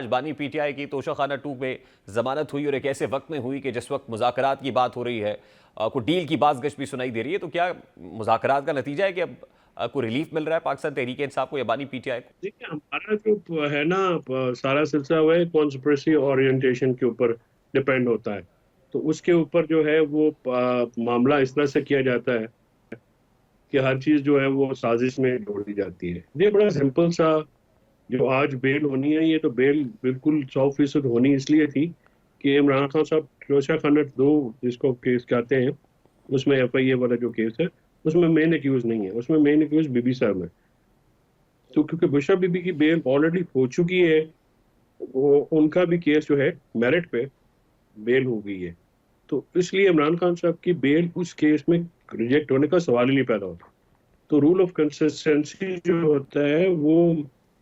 बानी पीटीआई की तोशाखाना 2 में जमानत हुई और एक ऐसे वक्त में हुई कि जिस वक्त मुज़ाकरात की बात हो रही है, कोई डील की बाज़गश भी सुनाई दे रही है, तो क्या मुज़ाकरात का नतीजा है कि अब कोई रिलीफ मिल रहा है पाकिस्तान तहरीक इंसाफ को या बानी पीटीआई को? देखिए, हमारा जो है ना सारा सिलसिला वो है कॉन्स्पिरेसी ओरिएंटेशन के ऊपर डिपेंड होता है। तो उसके ऊपर जो है वो मामला इस तरह से किया जाता है कि हर चीज जो है वो साजिश में जोड़ दी जाती है। ये बड़ा सिंपल सा, जो आज बेल होनी है, ये तो बेल बिल्कुल 100% होनी इसलिए थी कि इमरान खान साहब रोशा खन्नट दो जिसको केस कहते हैं, उसमें FIA वाला जो केस है, उसमें मेन एक्यूज नहीं है, उसमें मेन एक्यूज बीबी साहब है। तो क्योंकि बुशरा बीबी की बेल ऑलरेडी हो चुकी है, वो उनका भी केस जो है मेरिट पे बेल हो गई है। तो इसलिए इमरान खान साहब की बेल उस केस में रिजेक्ट होने का सवाल ही नहीं पैदा होता। तो रूल ऑफ कंसिस्टेंसी जो होता है वो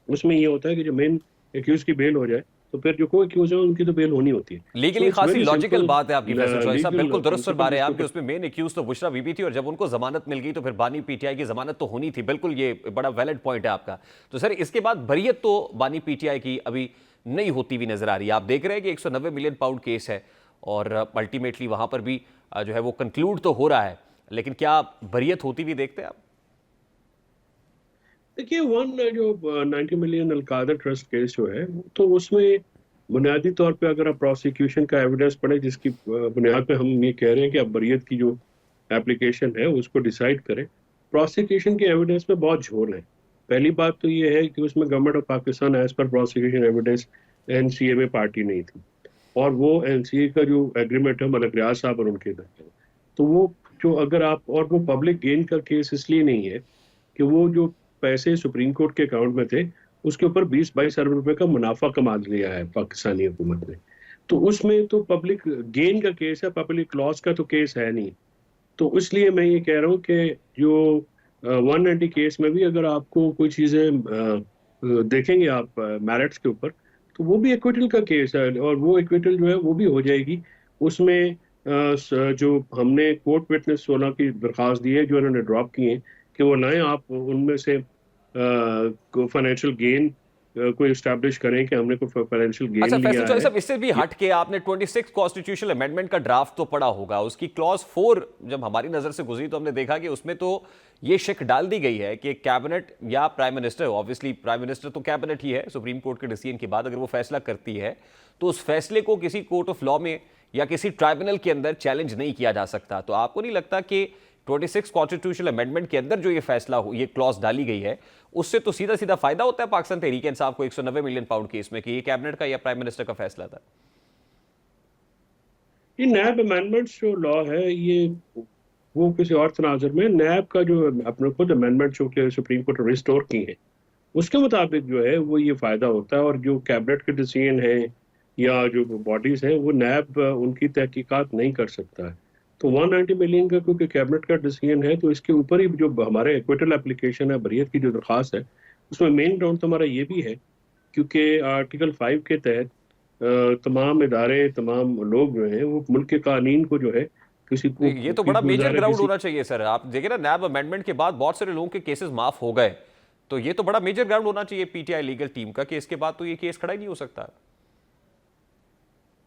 उसमें ये होता है कि जो मेन एक्यूज की बेल हो जाए, तो फिर जो को एक्यूज है उनकी तो बेल होनी होती है। सो लीगली इट्स खासी वेरी लॉजिकल सिंपल बात है आपकी फैसल चॉइस साहब, लीगल बिल्कुल दुरुस्त फरमा प्रिंसिपल रहे हैं जिसको आप कि उसमें मेन एक्यूज तो बुशरा बीबी थी और जब उनको जमानत मिल गई तो फिर बानी पीटीआई की जमानत तो होनी थी। बिल्कुल, ये बड़ा वैलिड पॉइंट है आपका। तो सर, इसके बाद बरियत तो बानी पीटीआई की अभी नहीं होती हुई नजर आ रही है। आप देख रहे हैं कि 190 मिलियन पाउंड केस है और अल्टीमेटली वहां पर भी जो है वो कंक्लूड तो हो रहा है, लेकिन क्या बरियत होती हुई देखते हैं आप? देखिए, वन जो 90 मिलियन अलकायदा ट्रस्ट केस जो है, तो उसमें बुनियादी तौर पे अगर आप प्रोसिक्यूशन का एविडेंस पढ़े, जिसकी बुनियाद पे हम ये कह रहे हैं कि अब बरियत की जो एप्लीकेशन है उसको डिसाइड करें, प्रोसिक्यूशन के एविडेंस में बहुत झोल है। पहली बात तो ये है कि उसमें government of Pakistan as per prosecution evidence NCA में पार्टी नहीं थी, और वो NCA का जो एग्रीमेंट है मलिक रियाज साहब और उनके दरमियान, तो वो जो अगर आप, और वो पब्लिक गेन का केस इसलिए नहीं है कि वो जो पैसे सुप्रीम कोर्ट के अकाउंट में थे, उसके ऊपर 20-22 अरब रुपए का मुनाफा कमा लिया है पाकिस्तानी हुकूमत ने। तो उसमें तो पब्लिक गेन का केस है, पब्लिक लॉस का तो केस है नहीं। तो इसलिए मैं ये कह रहा हूँ कि जो 190 केस में भी अगर आपको कोई चीजें देखेंगे आप मेरिट्स के ऊपर, तो वो भी एक्विटल का केस है, और वो एक्विटल जो है वो भी हो जाएगी। उसमें जो हमने कोर्ट विटनेस 16 की दरखास्त दी है, जो इन्होंने ड्रॉप की है, कि वो लाएं, आप उनमें से फाइनेंशियल गेन को इस्टेब्लिश करें कि हमने कोई फाइनेंशियल अच्छा गेन फैसल लिया चौधरी है। साहब, इससे भी हट के आपने 26 कॉन्स्टिट्यूशनल अमेंडमेंट का ड्राफ्ट तो पढ़ा होगा। उसकी क्लॉज 4 जब हमारी नजर से गुजरी तो हमने देखा कि उसमें तो ये शिक डाल दी गई है कि कैबिनेट या prime minister, obviously prime minister तो कैबिनेट ही है, सुप्रीम कोर्ट के डिसीजन के बाद अगर वो फैसला करती है तो उस फैसले को किसी कोर्ट ऑफ लॉ में या किसी ट्राइब्यूनल के अंदर चैलेंज नहीं किया जा सकता। तो आपको नहीं लगता कि 26 कॉन्स्टिट्यूशनल अमेंडमेंट के अंदर जो ये फैसला ये क्लॉज डाली गई है, उससे तो सीधा सीधा फायदा होता है पाकिस्तान तहरीक इंसाफ को 190 मिलियन पाउंड केस में कि ये कैबिनेट का या प्राइम मिनिस्टर का फैसला था? ये नैब अमेंडमेंट्स जो लॉ है, ये वो किसी और तनाजुर में नैब का जो अपने खुद अमेंडमेंट जो कि सुप्रीम कोर्ट ने रिस्टोर की है, उसके मुताबिक जो है वो ये फायदा होता है। और जो कैबिनेट के डिसीजन है या जो बॉडीज हैं, वो नैब उनकी तहकीकात नहीं कर सकता है। तो 190 मिलियन का क्योंकि कैबिनेट का डिसीजन है, तो इसके ऊपर ही जो हमारे एक्विटल एप्लीकेशन है, बरियत की जो दरखास्त है, उसमें मेन ग्राउंड तो हमारा ये भी है, क्योंकि आर्टिकल 5 के तहत तमाम इदारे, तमाम लोग जो हैं वो मुल्क के कानून को जो है किसी को ये तो बड़ा मेजर गुजारा ग्राउंड किसी। होना चाहिए सर। आप देखिए ना, नैब अमेंडमेंट के बाद बहुत सारे लोगों के केसेस माफ हो गए, तो ये तो बड़ा मेजर ग्राउंड होना चाहिए पीटीआई लीगल टीम का कि इसके बाद तो ये केस खड़ा ही नहीं हो सकता।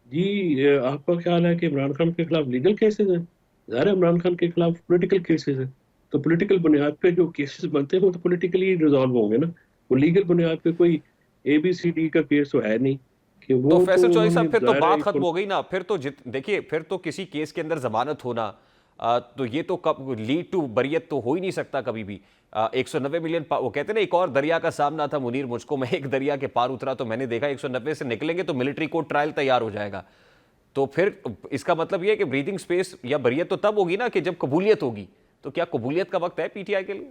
जी, आपका ख्याल है कि इमरान खान के खिलाफ लीगल केसेस हैं? ज़ाहिर है इमरान खान के खिलाफ पॉलिटिकल केसेस हैं। तो पॉलिटिकल बुनियाद पे जो केसेस बनते हैं वो तो पॉलिटिकली रिजॉल्व होंगे ना। वो लीगल बुनियाद पे कोई ABCD का केस तो है नहीं कि तो वो तो फैसल चौधरी साहब, उन्होंने फिर तो ज़ाहिर है बात खत्म इसको। हो गई ना। फिर तो देखिए, फिर तो किसी केस के अंदर जमानत होना, तो ये तो कब लीड टू बरियत तो हो ही नहीं सकता कभी भी। 190 मिलियन, वो कहते हैं ना, एक और दरिया का सामना था मुनीर मुझको, मैं एक दरिया के पार उतरा तो मैंने देखा 190 से निकलेंगे तो मिलिट्री कोर्ट ट्रायल तैयार हो जाएगा। तो फिर इसका मतलब यह है कि ब्रीदिंग स्पेस या बरियत तो तब होगी ना कि जब कबूलियत होगी। तो क्या कबूलियत का वक्त है पीटीआई के लिए?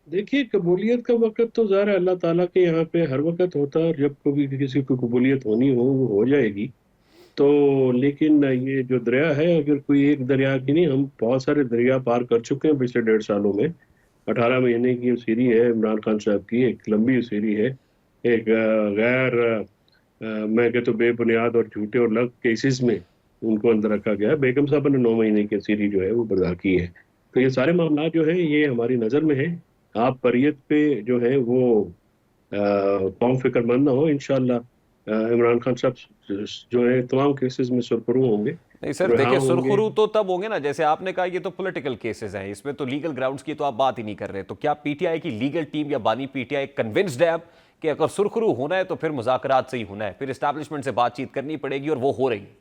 देखिए, कबूलियत का वक्त तो ज़ाहिर है अल्लाह ताला के यहाँ पे हर वक्त होता है, और जब कभी किसी को कबूलियत होनी हो वो हो जाएगी। तो लेकिन ये जो दरिया है, अगर कोई एक दरिया की नहीं, हम बहुत सारे दरिया पार कर चुके हैं पिछले 1.5 सालों में। 18 महीने की सीरी है इमरान खान साहब की, एक लंबी सीरी है। एक गैर मैं कहता तो बेबुनियाद और झूठे और लग केसेस में उनको अंदर रखा गया। बेगम साहब ने 9 महीने की सीरी जो है वो बर्दाश्त की है। तो ये सारे मामला जो है ये हमारी नज़र में है। आप बरियत पे जो है वो कौम फिक्रमंद ना हो। इंशाल्लाह इमरान खान साहब जो है तमाम केसेस में सुरखरू होंगे, नहीं सर, रिहा देखिए होंगे। सुरखरू तो तब होंगे ना, जैसे आपने कहा ये तो पॉलिटिकल केसेस हैं, इसमें तो लीगल ग्राउंड्स की तो आप बात ही नहीं कर रहे। तो क्या पीटीआई की लीगल टीम या बानी पीटीआई कन्विंस्ड है अब कि अगर सुरखरू होना है तो फिर मुज़ाकरात से ही होना है, फिर एस्टैब्लिशमेंट से बातचीत करनी पड़ेगी, और वो हो रही है?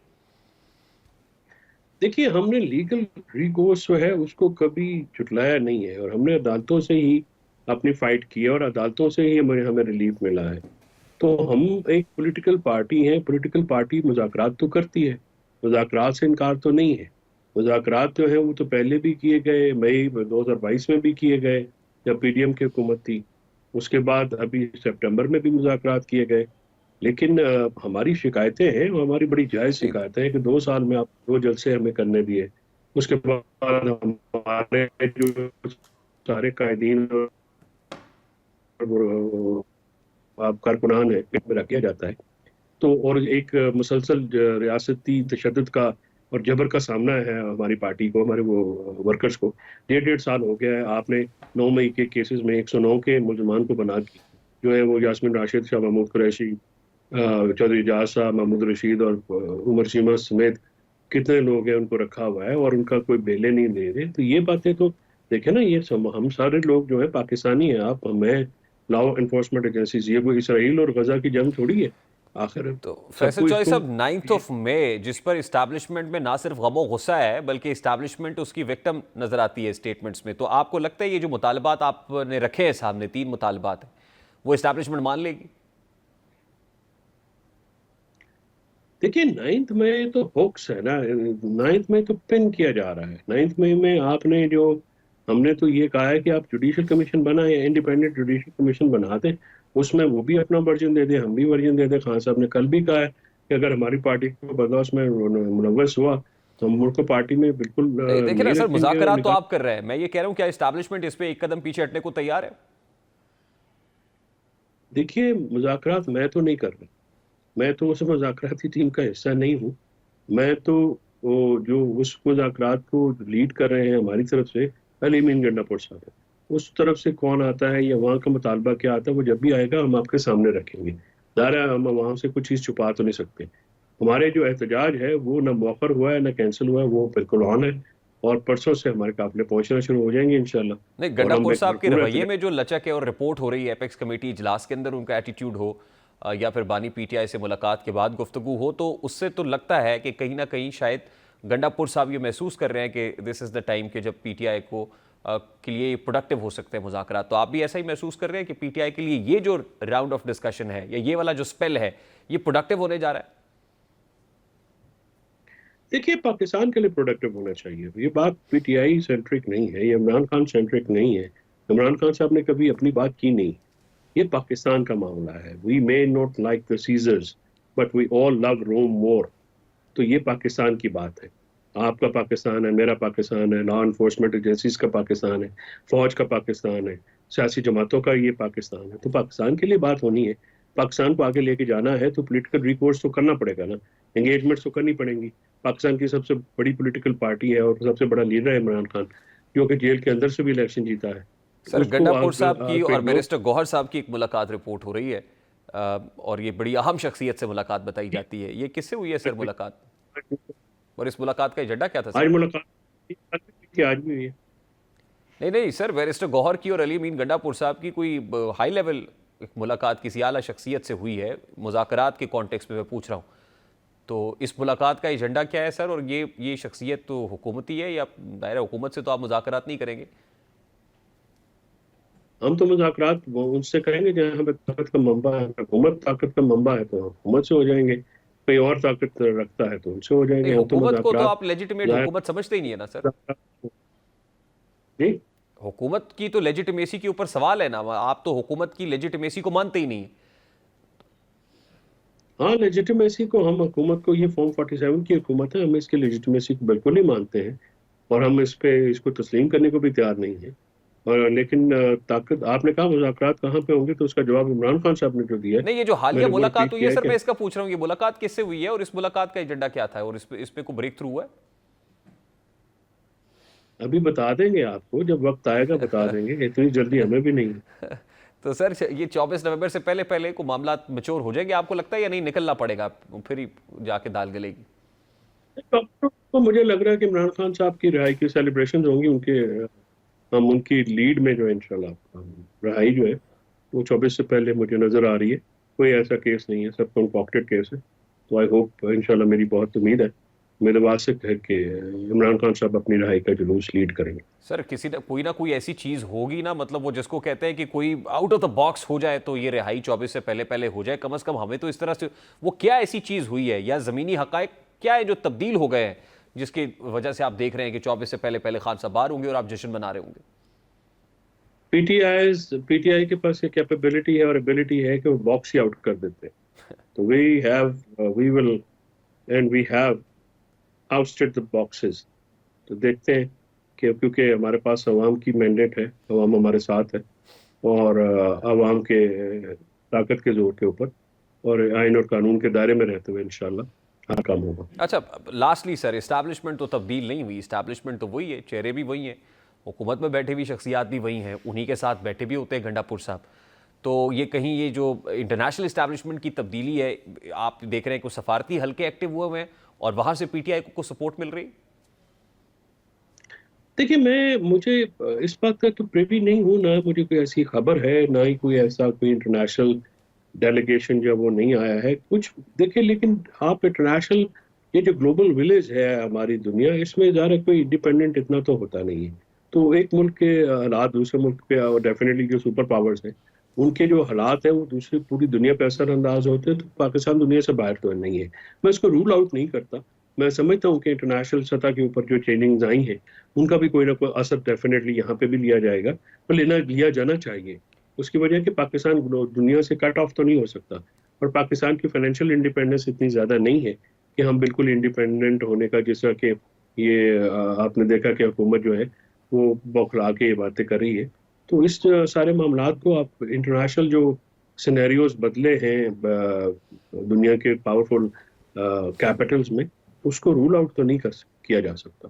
देखिए, हमने लीगल रिकोर्स जो है उसको कभी झुटलाया नहीं है, और हमने अदालतों से ही अपनी फाइट की है, और अदालतों से ही हमें हमें रिलीफ मिला है। तो हम एक पॉलिटिकल पार्टी हैं, पॉलिटिकल पार्टी मुज़ाकरात तो करती है, मुज़ाकरात से इनकार तो नहीं है। मुज़ाकरात जो है वो तो पहले भी किए गए, मई 2022 में भी किए गए जब पीडीएम की हुकूमत थी। उसके बाद अभी सितंबर में भी मुज़ाकरात किए गए। लेकिन हमारी शिकायतें हैं, वो हमारी बड़ी जायज़ जी। शिकायतें हैं कि 2 साल में आप 2 जलसे हमें करने दिए, उसके बाद हमारे जो सारे कायदीन और आप कारकुनान है में रख दिया जाता है। तो और एक मुसलसल रियासती तशद्दुद का और जबर का सामना है हमारी पार्टी को, हमारे वो वर्कर्स को। 1.5 साल हो गया है। आपने 9 मई के केसेस में 109 के मुलजमान को बना के जो है वो यास्मीन राशिद, शाह महमूद कुरैशी, चौधरी एजाज साहब, महमूद रशीद और उमर सीमा समेत कितने लोग हैं उनको रखा हुआ है, और उनका कोई बेले नहीं दे रहे। तो ये बातें तो देखे ना, ये हम सारे लोग जो है पाकिस्तानी हैं। आप, मैं, लॉ एनफोर्समेंट एजेंसीज, ये कोई इसराइल और गजा की जंग थोड़ी है। आखिर तो फैसल सबको चौधरी इसको साहब, 9 मई जिस पर इस्टेब्लिशमेंट में ना सिर्फ गमो गुस्सा है बल्कि इस्टेब्लिशमेंट उसकी विक्टिम नजर आती है स्टेटमेंट्स में, तो आपको लगता है ये जो मुतालबात आपने रखे हैं सामने, 3 मुतालबात हैं, वो इस्टेब्लिशमेंट मान लेगी? देखिए, 9 मई तो होक्स है ना। 9 मई तो पिन किया जा रहा है। 9 मई में आपने जो, हमने तो ये कहा है कि आप जुडिशल कमीशन बनाए, इंडिपेंडेंट जुडिशल कमीशन बना दें, उसमें वो भी अपना वर्जन दे दें, हम भी वर्जन दे दें। खान साहब ने कल भी कहा है कि अगर हमारी पार्टी को बदला उसमें मुलव्वस हुआ तो हम उनको पार्टी में बिल्कुल नहीं, देखिए ना नहीं सर, रखेंगे और मुज़ाकरात तो निकाल। आप कर रहे हैं, मैं ये कह रहा हूं क्या इस्टेब्लिशमेंट इस पे एक कदम पीछे हटने को तैयार है? देखिए, मुज़ाकरात मैं तो नहीं कर रहा। मैं तो उस मुज़ाकराती टीम का हिस्सा नहीं हूँ। मैं तो वो जो उस मुज़ाकरात को लीड कर रहे हैं हमारी तरफ से, अली अमीन गंडापुर साहब है। उस तरफ से कौन आता है या वहाँ का मुतालबा क्या आता है, वो जब भी आएगा हम आपके सामने रखेंगे। ज़ाहिर है हम वहाँ से कुछ चीज़ छुपा तो नहीं सकते। हमारे जो एहतजाज है वो ना मौखर हुआ है ना कैंसिल हुआ है, वो बिल्कुल ऑन है, और परसों से हमारे काफिले पहुंचना शुरू हो जाएंगे नहीं, इंशाल्लाह। और हम गंडापुर एक साहब के भरपूर रवैये एहतजाज। में जो लचक है और रिपोर्ट हो रही है एपेक्स कमेटी इजलास के अंदर उनका एटीट्यूड हो, या फिर बानी पीटीआई से मुलाकात के बाद गुफ्तगू हो, तो उससे तो लगता है कि कहीं ना कहीं शायद गंडापुर साहब ये महसूस कर रहे हैं कि दिस इज़ द टाइम कि जब पीटीआई को के लिए प्रोडक्टिव हो सकते हैं मुज़ाकरात। तो आप भी ऐसा ही महसूस कर रहे हैं कि पीटीआई के लिए ये जो राउंड ऑफ डिस्कशन है या ये वाला जो स्पेल है ये प्रोडक्टिव होने जा रहा है? देखिए, पाकिस्तान के लिए प्रोडक्टिव होना चाहिए। ये बात पीटीआई सेंट्रिक नहीं है, ये इमरान खान सेंट्रिक नहीं है। इमरान खान साहब ने कभी अपनी बात की नहीं। ये पाकिस्तान का मामला है। We may not like the Caesars but we all love Rome more. तो ये पाकिस्तान की बात है। आपका पाकिस्तान है, मेरा पाकिस्तान है, लॉ इन्फोर्समेंट एजेंसीज का पाकिस्तान है, फौज का पाकिस्तान है, सियासी जमातों का ये पाकिस्तान है। तो पाकिस्तान के लिए बात होनी है। पाकिस्तान को आगे लेके जाना है तो पॉलिटिकल रिकोर्स तो करना पड़ेगा ना, एंगेजमेंट्स तो करनी पड़ेंगी। पाकिस्तान की सबसे बड़ी पॉलिटिकल पार्टी है और सबसे बड़ा लीडर है इमरान खान, जो कि जेल के अंदर से भी इलेक्शन जीता है। सर, उसको गंडापुर आप, साहब की आप और इग्नोर। बैरिस्टर गौहर साहब की एक मुलाकात रिपोर्ट हो रही है, और ये बड़ी अहम शख्सियत से मुलाकात बताई जाती है। ये किससे हुई है सर मुलाकात, और इस मुलाकात का एजेंडा क्या था आज सर? मुलाकात आज भी हुई है। नहीं नहीं सर, बैरिस्टर गौहर की और अली अमीन गंडापुर साहब की कोई हाई लेवल मुलाकात किसी आला शख्सियत से हुई है, मुज़ाकरात के कॉन्टेक्स्ट में मैं पूछ रहा हूँ। तो इस मुलाकात का एजेंडा क्या है सर, और ये शख्सियत तो हुकूमती है, या दायरा हुकूमत से तो आप मुज़ाकरात नहीं करेंगे? हम तो मुज़ाकरात वो उनसे करेंगे जहाँ पे ताकत का मंबा है। हुकूमत ताकत का मंबा है तो हुकूमत से हो जाएंगे, कोई और ताकत रखता है तो उनसे हो नहीं, जाएंगे। हम तो हुकूमत को तो मुज़ाकरात आप लेजिटिमेट जाहिर। हुकूमत समझते ही नहीं है ना सर। जी। हुकूमत की तो लेजिटिमेसी के ऊपर सवाल है ना, आप तो हुकूमत की लेजिटिमेसी को मानते ही नहीं है। हाँ, लेजिटिमेसी को, हम हुकूमत को, ये फॉर्म 47 की हुकूमत है, हम इसकी लेजिटिमेसी को बिल्कुल नहीं मानते हैं, और हम इस पे इसको तस्लीम करने को भी तैयार नहीं है। और लेकिन ताकत, आपने कहा मुज़ाकरात कहाँ पे होंगे, तो उसका जवाब इमरान खान साहब ने जो दिया है, नहीं, ये जो हालिया मैंने वो मुलाकात रिपीट हुई है किया है सर, कि मैं इसका पूछ रहा हूँ, ये मुलाकात किससे हुई है और इस मुलाकात का एजेंडा क्या था, और इस पे कोई ब्रेक थ्रू हुआ अभी बता देंगे आपको, जब वक्त आएगा बता है? देंगे, इतनी जल्दी हमें भी नहीं है। तो सर ये 24 नवंबर से पहले पहले को मामला मैच्योर हो जाएंगे आपको लगता है, या नहीं निकलना पड़ेगा फिर ही जाके दाल गलेगी? तो मुझे लग रहा है कि इमरान खान साहब की रिहाई की सेलिब्रेशन होंगी उनके, हम उनकी लीड में जो है इंशाल्लाह रिहाई जो है वो 24 से पहले मुझे नजर आ रही है। कोई ऐसा केस नहीं है, सब कंपॉक्टेड केस है। तो आई होप इंशाल्लाह, मेरी बहुत उम्मीद है, मेरे वास्ते है कि इमरान खान साहब अपनी रिहाई का जुलूस लीड करेंगे। सर किसी ना कोई ऐसी चीज होगी ना, मतलब वो जिसको कहते हैं कि कोई आउट ऑफ द बॉक्स हो जाए तो ये रिहाई 24 से पहले पहले हो जाए कम से कम। हमें तो इस तरह से, वो क्या ऐसी चीज हुई है या जमीनी हकायक क्या है जो तब्दील हो गए हैं जिसकी वजह से आप देख रहे हैं कि 24 से पहले पहले खान साहब बाहर होंगे और आप जश्न मना रहे होंगे? पीटीआई के पास ये कैपेबिलिटी है और एबिलिटी है कि वो बॉक्स ही आउट कर देते हैं। तो we will and we have outstayed the boxes. तो देखते हैं कि क्योंकि हमारे पास अवाम की मैंडेट है, अवाम हमारे साथ है, और अवाम के ताकत के जोर के ऊपर और आइन और कानून के दायरे में रहते हुए इंशाल्लाह हर काम होगा। अच्छा, लास्टली सर, इस्टेब्लिशमेंट तो तब्दील नहीं हुई, इस्टेब्लिशमेंट तो वही है, चेहरे भी वही हैं, हुकूमत में बैठे हुई शख्सियात भी वही हैं, उन्हीं के साथ बैठे भी होते हैं गंडापुर साहब। तो ये कहीं ये जो इंटरनेशनल इस्टेब्लिशमेंट की तब्दीली है, आप देख रहे हैं कि सफारती हल्के एक्टिव हुए हैं और वहां से पीटीआई को सपोर्ट मिल रही? देखिए, मुझे इस बात का तो प्रिवी नहीं हूँ, ना मुझे कोई ऐसी खबर है, ना ही कोई ऐसा कोई इंटरनेशनल डेलीगेशन जो वो नहीं आया है कुछ। देखिए, लेकिन आप इंटरनेशनल, ये जो ग्लोबल विलेज है हमारी दुनिया, इसमें ज़्यादा कोई इंडिपेंडेंट इतना तो होता नहीं है। तो एक मुल्क के हालात दूसरे मुल्क पे, और डेफिनेटली जो सुपर पावर्स हैं उनके जो हालात हैं वो दूसरी पूरी दुनिया पे असरअंदाज होते हैं। तो पाकिस्तान दुनिया से बाहर तो नहीं है, मैं इसको रूल आउट नहीं करता। मैं समझता हूँ कि इंटरनेशनल सतह के ऊपर जो चेंजिंग्स आई हैं उनका भी कोई ना कोई असर डेफिनेटली यहाँ पे भी लिया जाएगा, पर लिया जाना चाहिए। उसकी वजह कि पाकिस्तान दुनिया से कट ऑफ तो नहीं हो सकता, और पाकिस्तान की फाइनेंशियल इंडिपेंडेंस इतनी ज़्यादा नहीं है कि हम बिल्कुल इंडिपेंडेंट होने का, जिस तरह के ये आपने देखा कि हुकूमत जो है वो बौखला के ये बातें कर रही है। तो इस सारे मामलात को आप इंटरनेशनल जो सिनेरियोज बदले हैं दुनिया के पावरफुल कैपिटल्स में, उसको रूल आउट तो नहीं किया जा सकता।